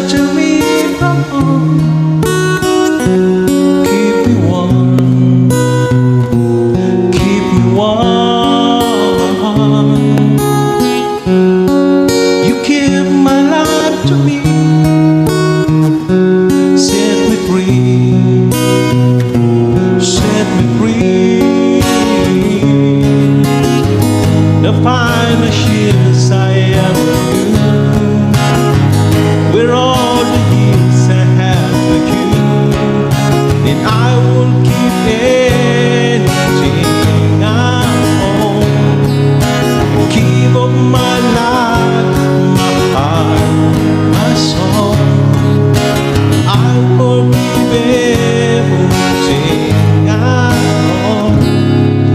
shelter me from harm, keep me warm, keep me warm. You give my life to me, set me free, set me free. The finest years